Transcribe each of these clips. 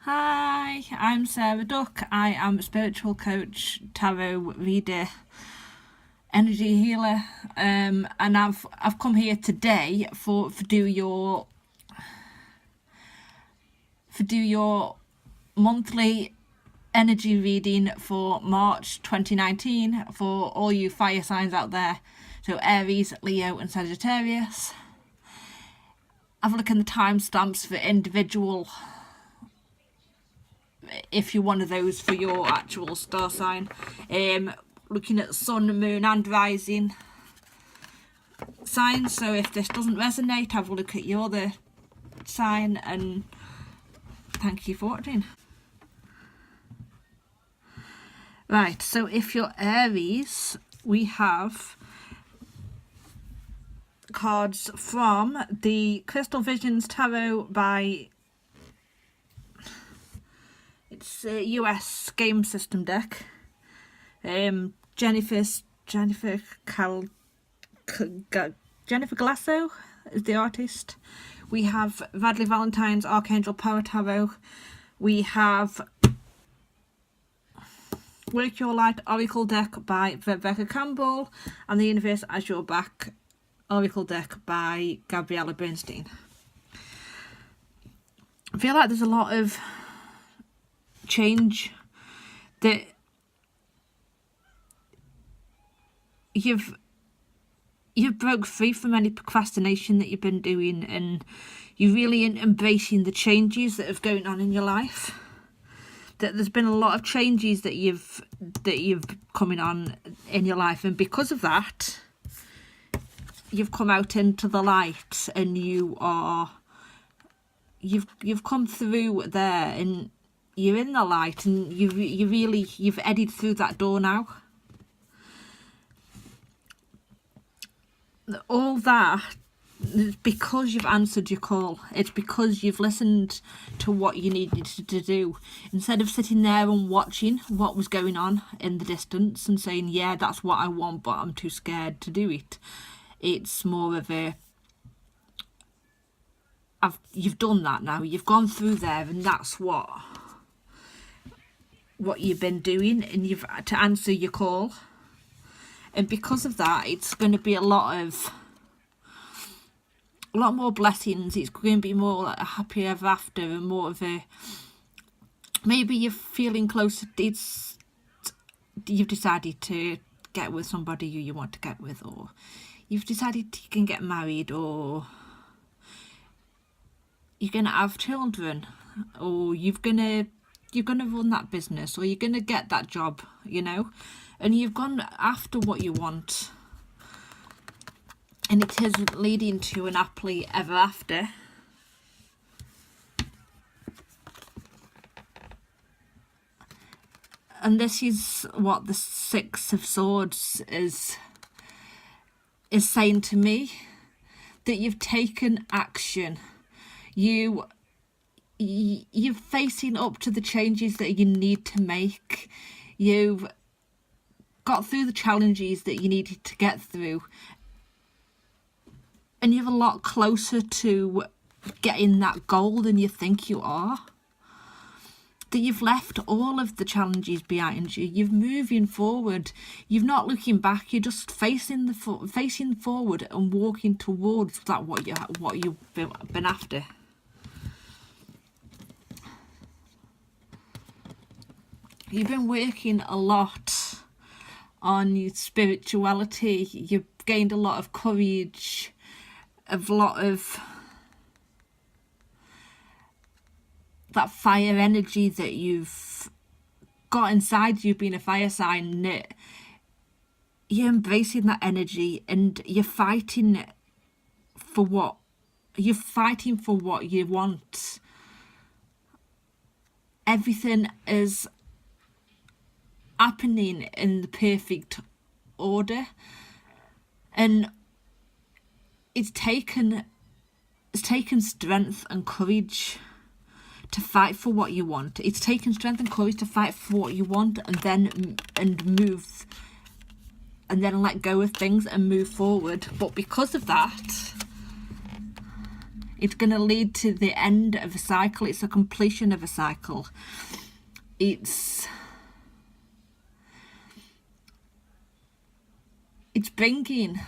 Hi, I'm Sarah Duck. I am a spiritual coach, tarot reader, energy healer, and I've come here today for do your monthly energy reading for March 2019 for all you fire signs out there. So Aries, Leo, and Sagittarius. Have a look in the timestamps for individual. If you're one of those for your actual star sign, looking at sun, moon and rising signs. So if this doesn't resonate, have a look at your other sign, and thank you for watching. Right, so if you're Aries, we have cards from the Crystal Visions Tarot by it's a US game system deck. Jennifer Glasso is the artist. We have Radley Valentine's Archangel Power Tarot. We have Work Your Light Oracle deck by Rebecca Campbell, and the Universe as Your Back Oracle deck by Gabriella Bernstein. I feel like there's a lot of change that you've broke free from any procrastination that you've been doing, and you're really embracing the changes that are going on in your life. That there's been a lot of changes that you've coming on in your life, and because of that you've come out into the light, and you've come through there, and you're in the light, and you've eddied through that door now. All that is because you've answered your call. It's because you've listened to what you needed to do, instead of sitting there and watching what was going on in the distance and saying, yeah, that's what I want, but I'm too scared to do it. It's more of a, you've done that now, you've gone through there, and that's what you've been doing, and you've to answer your call. And because of that, it's going to be a lot more blessings. It's going to be more like a happy ever after, and more of a, maybe you're feeling closer. You've decided to get with somebody who you want to get with, or you've decided you can get married, or you're going to have children, or you're going to run that business, or you're going to get that job, and you've gone after what you want, and it is leading to an happily ever after. And this is what the Six of Swords is saying to me, that you've taken action. You're facing up to the changes that you need to make. You've got through the challenges that you needed to get through, and you're a lot closer to getting that goal than you think you are. That you've left all of the challenges behind you. You're moving forward. You're not looking back. You're just facing forward and walking towards that what you've been after. You've been working a lot on your spirituality. You've gained a lot of courage, a lot of that fire energy that you've got inside you, being a fire sign. You're embracing that energy, and you're fighting for what you want. Everything is happening in the perfect order, and it's taken strength and courage to fight for what you want. It's taken strength and courage to fight for what you want, and then move, and then let go of things and move forward. But because of that, It's going to lead to the end of a cycle. It's a completion of a cycle. It's bringing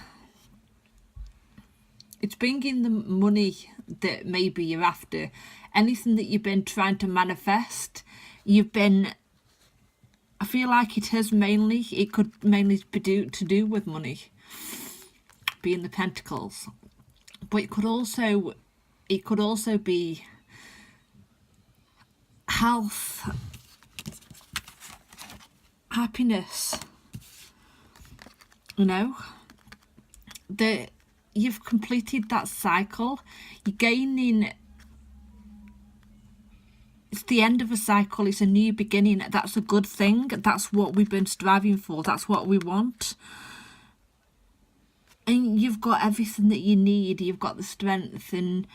the money that maybe you're after. Anything that you've been trying to manifest, I feel like it could mainly be to do with money, being the Pentacles. But it could also be health, happiness, that you've completed that cycle. You're gaining. It's the end of a cycle. It's a new beginning. That's a good thing. That's what we've been striving for. That's what we want. And you've got everything that you need. You've got the strength and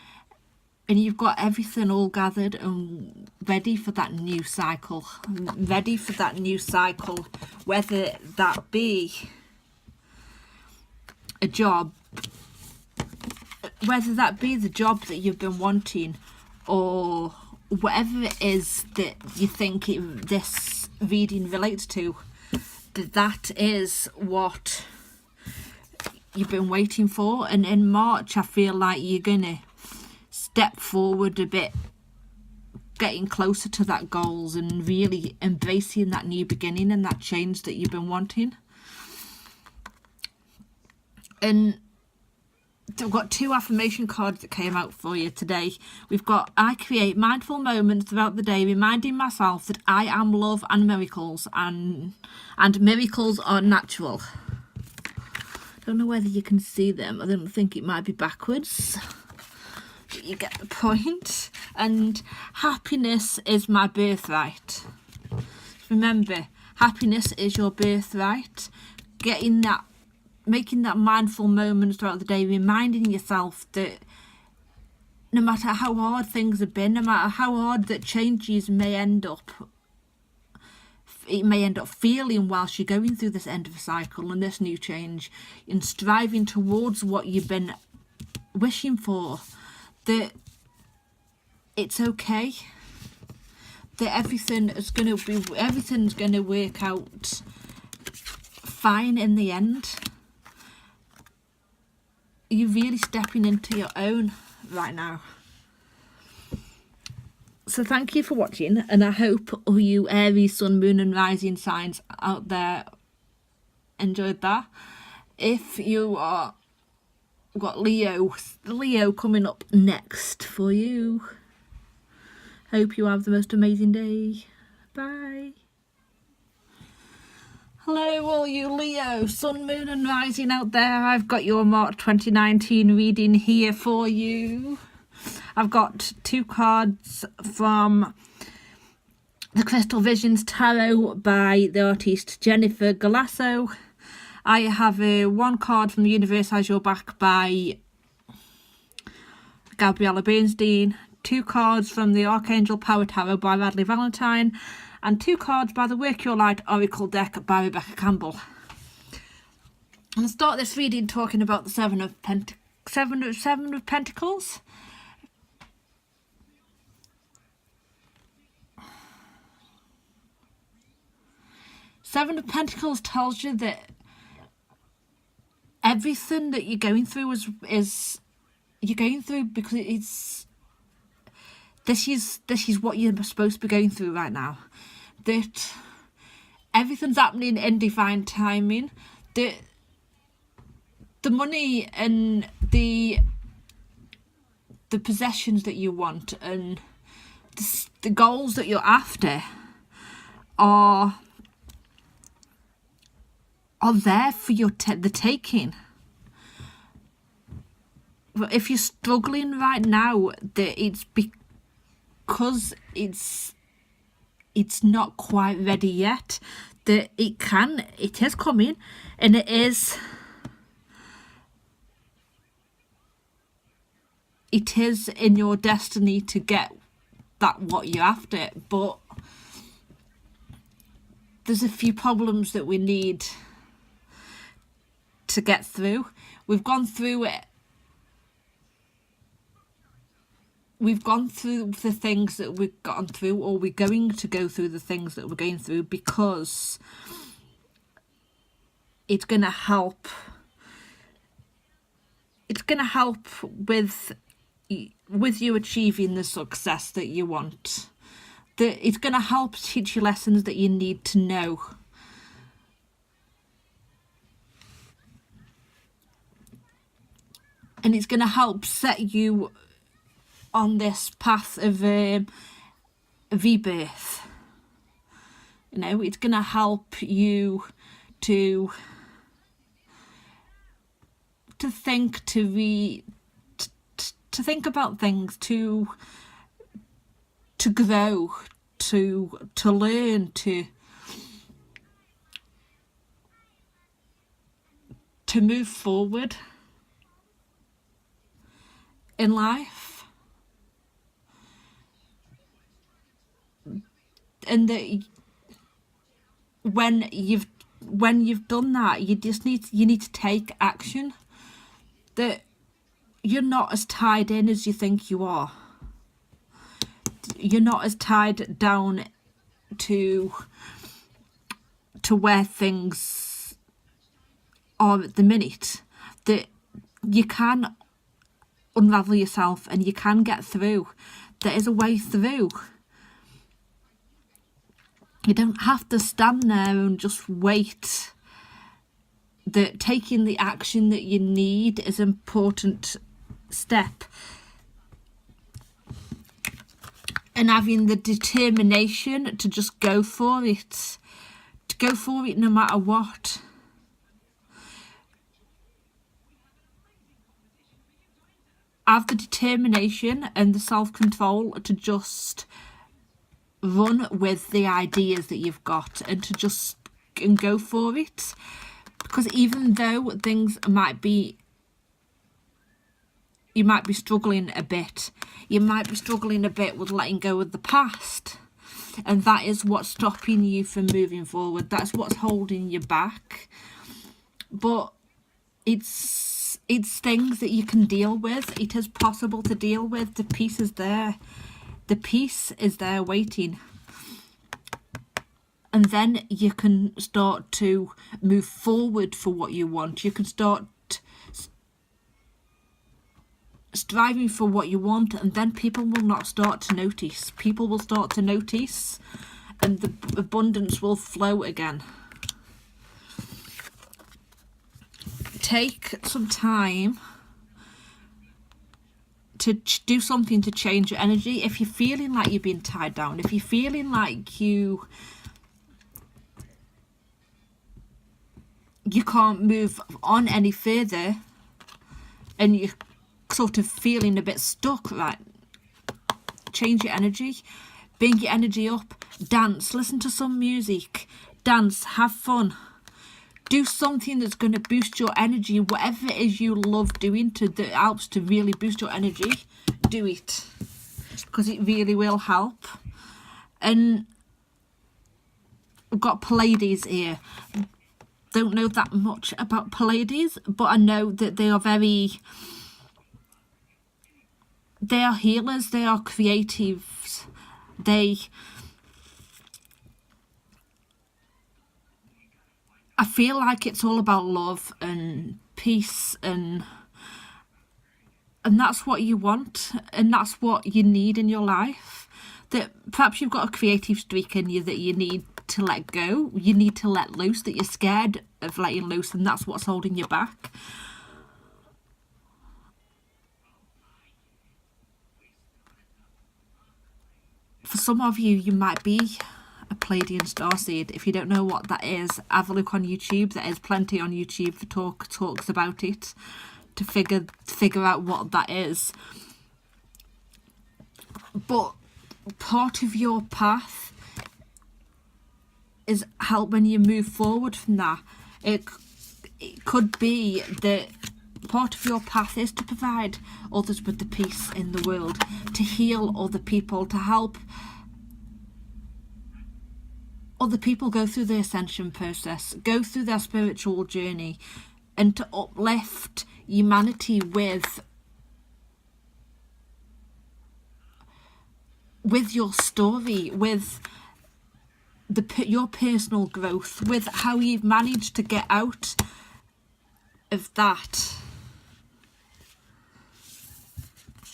you've got everything all gathered and ready for that new cycle. Ready for that new cycle, whether that be a job, whether that be the job that you've been wanting, or whatever it is that you think this reading relates to. That is what you've been waiting for. And in March, I feel like you're gonna step forward a bit, getting closer to that goals and really embracing that new beginning and that change that you've been wanting. And I've got 2 affirmation cards that came out for you today. We've got, I create mindful moments throughout the day, reminding myself that I am love and miracles, and miracles are natural. I don't know whether you can see them. I don't think it might be backwards. But you get the point. And happiness is my birthright. Remember, happiness is your birthright. Making that mindful moments throughout the day, reminding yourself that no matter how hard things have been, no matter how hard that changes may end up feeling whilst you're going through this end of a cycle and this new change, and striving towards what you've been wishing for, that it's okay, that everything's going to work out fine in the end. You're really stepping into your own right now. So thank you for watching, and I hope all you Aries, Sun, Moon and Rising signs out there enjoyed that. If you are got Leo coming up next for you. Hope you have the most amazing day. Bye. Hello all you Leo, Sun, Moon and Rising out there. I've got your March 2019 reading here for you. I've got 2 cards from the Crystal Visions Tarot by the artist Jennifer Galasso. I have 1 card from the Universe Has Your Back by Gabriella Bernstein, 2 cards from the Archangel Power Tarot by Radley Valentine, and 2 cards by the Work Your Light Oracle deck by Rebecca Campbell. I'm going to start this reading talking about the Seven of Pentacles. Seven of Pentacles tells you that everything that you're going through is you're going through because this is what you're supposed to be going through right now. That everything's happening in divine timing. That the money and the possessions that you want and the goals that you're after are there for the taking. But if you're struggling right now, that it's because it's not quite ready yet. That it is coming, and it is in your destiny to get that what you're after. But there's a few problems that we need to get through. We've gone through it we've gone through the things that we've gotten through, or we're going to go through the things that we're going through, because it's going to help. It's going to help with you achieving the success that you want. It's going to help teach you lessons that you need to know. And it's going to help set you on this path of rebirth. You know, it's going to help you to think, to think about things, to grow, to learn, to move forward in life. And that when you've done that, you need to take action. That you're not as tied in as you think you are. You're not as tied down to where things are at the minute. That you can unravel yourself and you can get through. There is a way through. You don't have to stand there and just wait. That taking the action that you need is an important step. And having the determination to just go for it. To go for it no matter what. Have the determination and the self-control to just run with the ideas that you've got, and to just go for it. Because even though things you might be struggling a bit. You might be struggling a bit with letting go of the past. And that is what's stopping you from moving forward. That's what's holding you back. But it's things that you can deal with. It is possible to deal with. The peace is there. The peace is there waiting. And then you can start to move forward for what you want. You can start striving for what you want, and then people will not start to notice. People will start to notice, and the abundance will flow again. Take some time to do something to change your energy. If you're feeling like you're being tied down, if you're feeling like you can't move on any further, and you're sort of feeling a bit stuck, right? Change your energy. Bring your energy up. Dance. Listen to some music. Dance. Have fun. Do something that's going to boost your energy. Whatever it is you love doing that helps to really boost your energy, do it. Because it really will help. And I've got Pleiades here. Don't know that much about Pleiades, but I know that they are healers, they are creatives, I feel like it's all about love and peace, and that's what you want, and that's what you need in your life. That perhaps you've got a creative streak in you that you need to let go, you need to let loose, that you're scared of letting loose, and that's what's holding you back. For some of you, you might be a Pleiadian starseed. If you don't know what that is, have a look on YouTube. There is plenty on YouTube that talks about it, to figure out what that is. But part of your path is helping you move forward from that. It could be that part of your path is to provide others with the peace in the world, to heal other people, to help other people go through the ascension process, go through their spiritual journey, and to uplift humanity with with your story, with your personal growth, with how you've managed to get out of that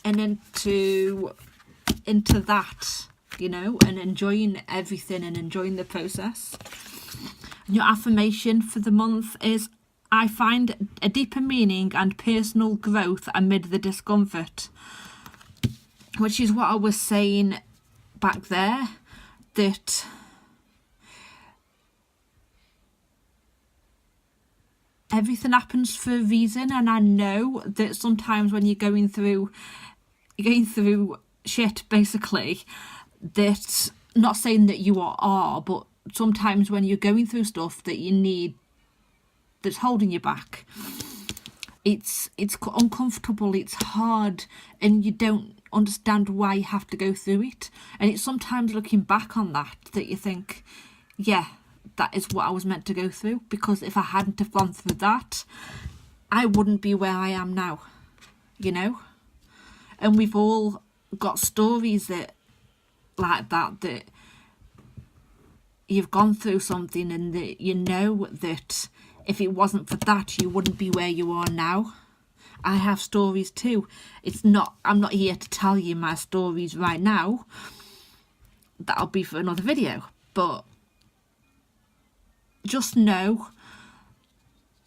and into that, you know, and enjoying everything and enjoying the process. And your affirmation for the month is, I find a deeper meaning and personal growth amid the discomfort. Which is what I was saying back there, that everything happens for a reason, and I know that sometimes when you're going through shit, basically, that, not saying that you are, but sometimes when you're going through stuff that you need, that's holding you back, it's uncomfortable, it's hard, and you don't understand why you have to go through it. And it's sometimes looking back on that you think, yeah, that is what I was meant to go through, because if I hadn't have gone through that, I wouldn't be where I am now, you know. And we've all got stories that you've gone through something, and that you know that if it wasn't for that, you wouldn't be where you are now. I have stories too. I'm not here to tell you my stories right now. That'll be for another video. But just know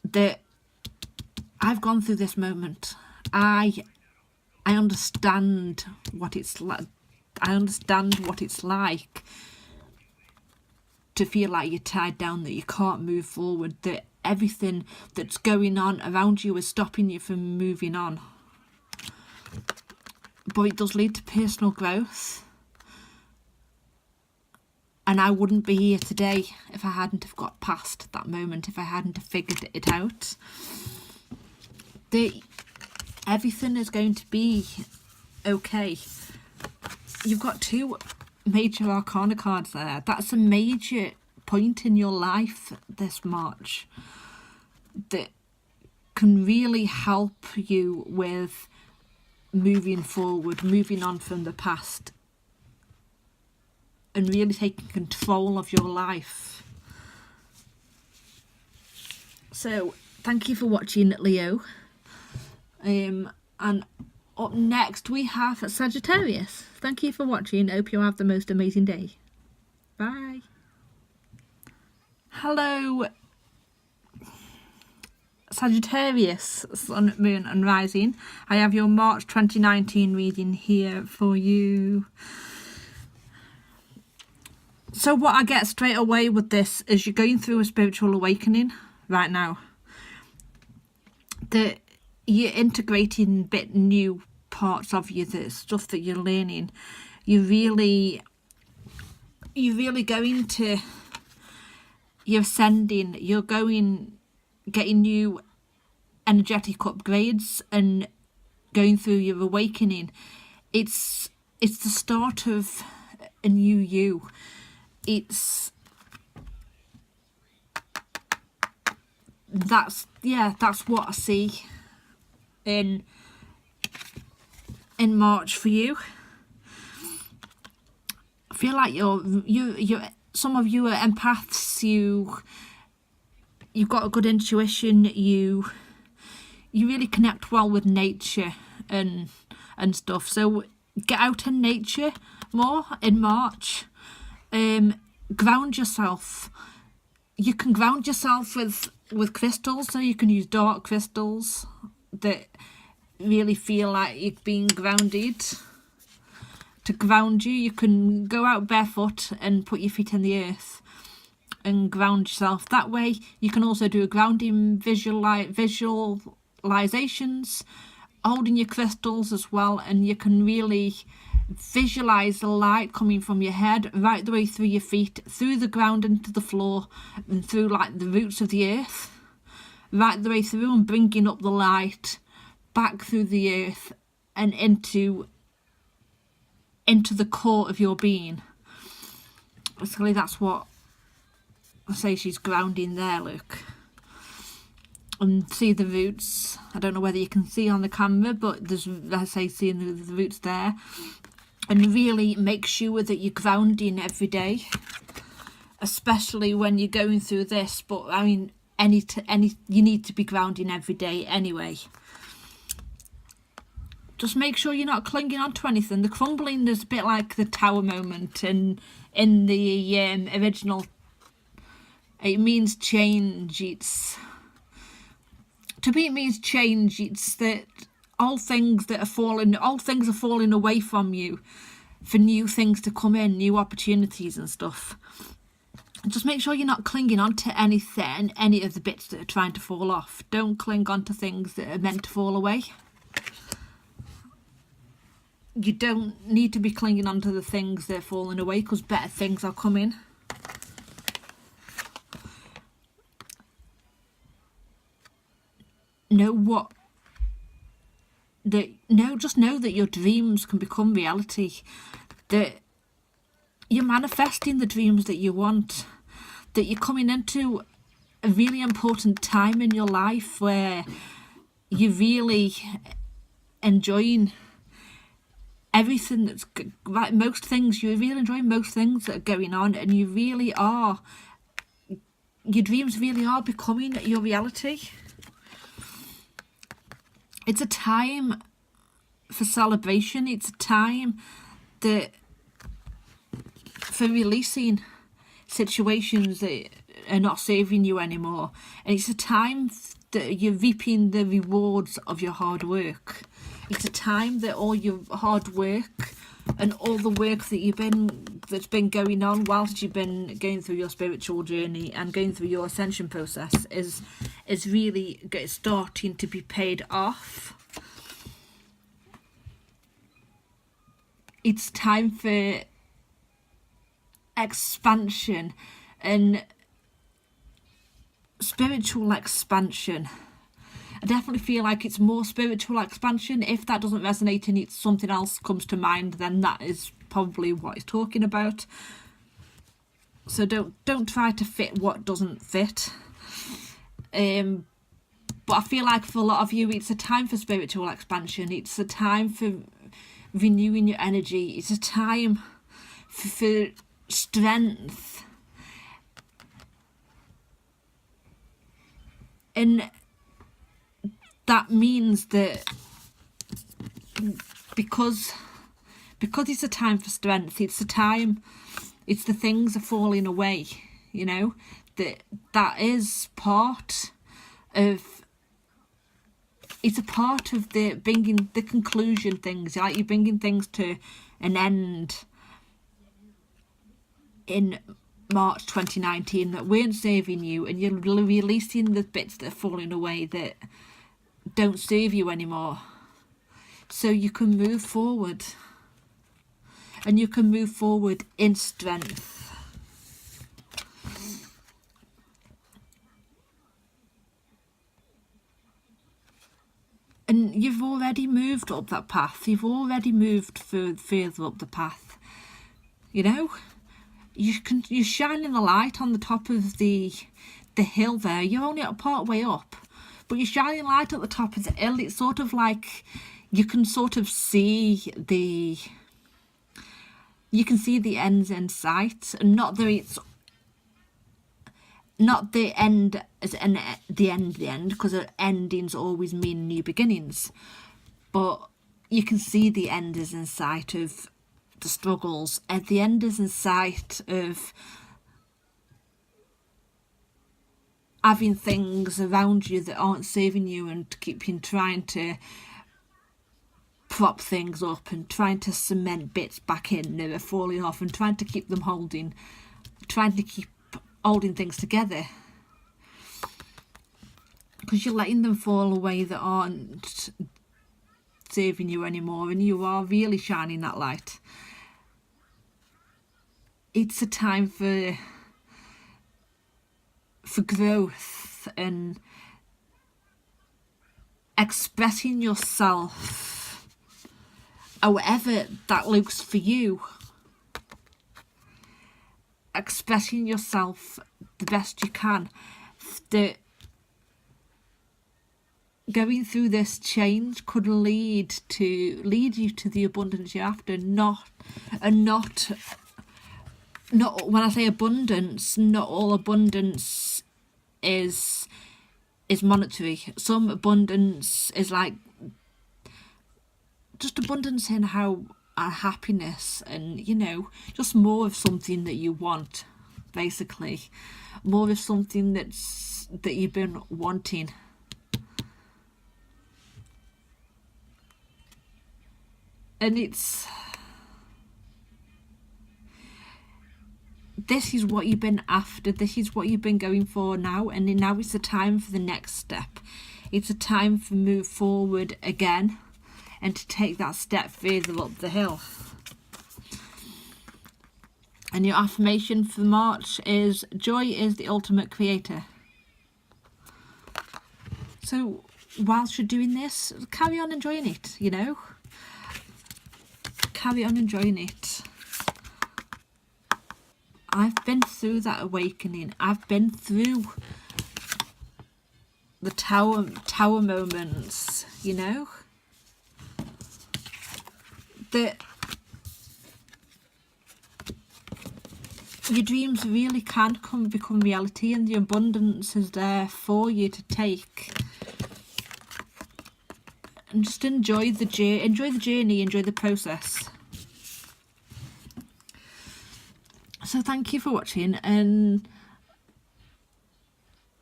that I've gone through this moment. I understand what it's like. I understand what it's like to feel like you're tied down, that you can't move forward, that everything that's going on around you is stopping you from moving on. But it does lead to personal growth. And I wouldn't be here today if I hadn't have got past that moment, if I hadn't have figured it out. Everything is going to be okay. You've got 2 major arcana cards there. That's a major point in your life this March that can really help you with moving forward, moving on from the past, and really taking control of your life. So thank you for watching, Leo. And up next we have Sagittarius. Thank you for watching. I hope you have the most amazing day. Bye. Hello, Sagittarius, Sun, Moon and Rising. I have your March 2019 reading here for you. So what I get straight away with this is you're going through a spiritual awakening right now. That you're integrating bit new parts of you, the stuff that you're learning. You're really going to, you're ascending, you're getting new energetic upgrades and going through your awakening. It's the start of a new you. That's what I see in March for you. I feel like you're some of you are empaths. You've got a good intuition. You really connect well with nature and stuff. So get out in nature more in March. Ground yourself. You can ground yourself with crystals, so you can use dark crystals that really feel like you're being grounded. To ground you, you can go out barefoot and put your feet in the earth and ground yourself that way. You can also do a grounding visualizations, holding your crystals as well, and you can really visualize the light coming from your head right the way through your feet, through the ground into the floor, and through like the roots of the earth, right the way through, and bringing up the light back through the earth and into the core of your being. Basically, that's what I say. She's grounding there, look. And see the roots. I don't know whether you can see on the camera, but there's, I say, seeing the roots there. and really make sure that you're grounding every day, especially when you're going through this. But I mean, you need to be grounding every day anyway. Just make sure you're not clinging on to anything. The crumbling is a bit like the tower moment in the original. It means change. To me, it means change. It's that all things are falling away from you for new things to come in, new opportunities and stuff. Just make sure you're not clinging on to anything, any of the bits that are trying to fall off. Don't cling on to things that are meant to fall away. You don't need to be clinging on to the things that are falling away, because better things are coming. Just know that your dreams can become reality, that you're manifesting the dreams that you want, that you're coming into a really important time in your life where you're really enjoying everything that's like you're really enjoying most things that are going on, and your dreams really are becoming your reality. It's a time for celebration. It's a time for releasing situations that are not serving you anymore. And it's a time that you're reaping the rewards of your hard work. It's a time that all your hard work and all the work that's been going on whilst you've been going through your spiritual journey and going through your ascension process is really starting to be paid off. It's time for expansion and spiritual expansion. I definitely feel like it's more spiritual expansion. If that doesn't resonate and it's something else comes to mind, then that is probably what he's talking about. So don't try to fit what doesn't fit. But I feel like for a lot of you, it's a time for spiritual expansion. It's a time for renewing your energy. It's a time for strength. And that means that because it's a time for strength, it's the things are falling away, that is part of, it's a part of the bringing the conclusion things, like you're bringing things to an end in March 2019 that weren't serving you, and you're releasing the bits that are falling away that don't serve you anymore, so you can move forward, and you can move forward in strength. And you've already moved up that path. You've already moved further up the path. You're shining the light on the top of the hill there. You're only a part way up, but you're shining light at the top of the hill. It's sort of like you can sort of see the ends in sight, and not the end as the end, because endings always mean new beginnings, but you can see the end is in sight of the struggles, and the end is in sight of having things around you that aren't saving you and keeping trying to prop things up and trying to cement bits back in that are falling off, and trying to keep holding things together, because you're letting them fall away that aren't serving you anymore, and you are really shining that light. It's a time for growth and expressing yourself however that looks for you. Expressing yourself the best you can. going through this change could lead you to the abundance you're after, not when I say abundance, not all abundance is monetary. Some abundance is like just abundance in how happiness, and just more of something that you want, basically, more of something that you've been wanting. And this is what you've been after, this is what you've been going for now, and now it's the time for the next step. It's a time to move forward again and to take that step further up the hill. And your affirmation for March is, joy is the ultimate creator. So whilst you're doing this, carry on enjoying it, carry on enjoying it. I've been through that awakening. I've been through the tower moments, that your dreams really can become reality, and the abundance is there for you to take. And just enjoy the journey, enjoy the process. So thank you for watching, and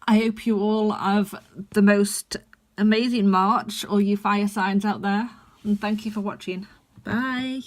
I hope you all have the most amazing March, all you fire signs out there. And thank you for watching. Bye.